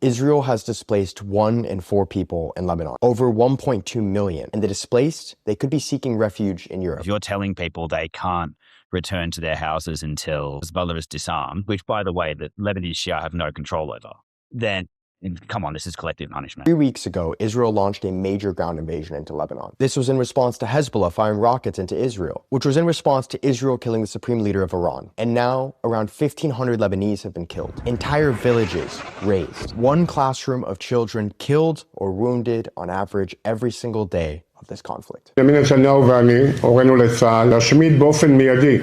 Israel has displaced 1 in 4 people in Lebanon, over 1.2 million. And the displaced, they could be seeking refuge in Europe. If you're telling people they can't return to their houses until Hezbollah is disarmed, which, by the way, the Lebanese Shia have no control over, then come on, this is collective punishment. 3 weeks ago, Israel launched a major ground invasion into Lebanon. This was in response to Hezbollah firing rockets into Israel, which was in response to Israel killing the supreme leader of Iran. And now, around 1,500 Lebanese have been killed. Entire villages razed. 1 classroom of children killed or wounded on average every single day of this conflict. בנימין נתניהו ואני הורינו לצה"ל להשמיד באופן מיידי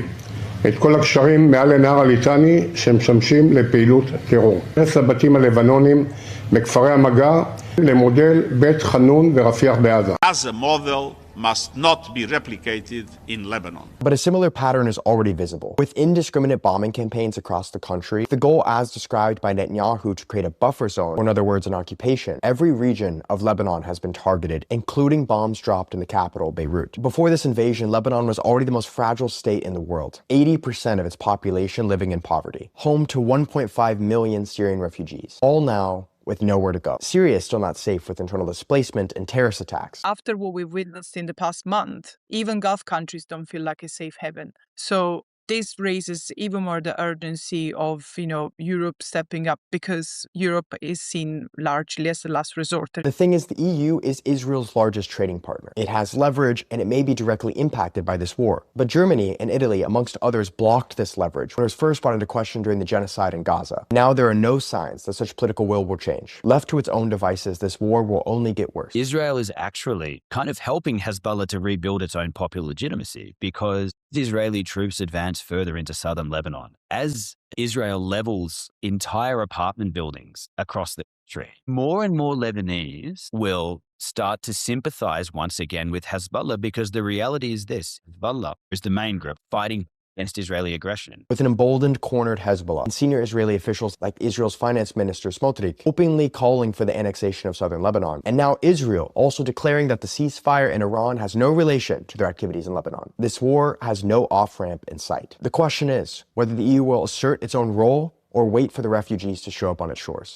את כל הקשרים מעל לנהר הליטני שמשמשים לפעילות טרור. הרס הבתים הלבנונים בכפרי המגע למודל בית חנון ורפיח בעזה. As a model must not be replicated in Lebanon. But a similar pattern is already visible. With indiscriminate bombing campaigns across the country, the goal as described by Netanyahu to create a buffer zone, or in other words, an occupation, every region of Lebanon has been targeted, including bombs dropped in the capital, Beirut. Before this invasion, Lebanon was already the most fragile state in the world. 80% of its population living in poverty, home to 1.5 million Syrian refugees. All now with nowhere to go. Syria is still not safe with internal displacement and terrorist attacks. After what we've witnessed in the past month, even Gulf countries don't feel like a safe haven. So this raises even more the urgency of, Europe stepping up, because Europe is seen largely as a last resort. The thing is, the EU is Israel's largest trading partner. It has leverage, and it may be directly impacted by this war. But Germany and Italy, amongst others, blocked this leverage when it was first brought into question during the genocide in Gaza. Now there are no signs that such political will change. Left to its own devices, this war will only get worse. Israel is actually kind of helping Hezbollah to rebuild its own popular legitimacy, because Israeli troops advance further into southern Lebanon. As Israel levels entire apartment buildings across the country, more and more Lebanese will start to sympathize once again with Hezbollah, because the reality is this: Hezbollah is the main group fighting against Israeli aggression. With an emboldened, cornered Hezbollah, and senior Israeli officials like Israel's finance minister Smotrich openly calling for the annexation of southern Lebanon, and now Israel also declaring that the ceasefire in Iran has no relation to their activities in Lebanon. This war has no off-ramp in sight. The question is whether the EU will assert its own role or wait for the refugees to show up on its shores.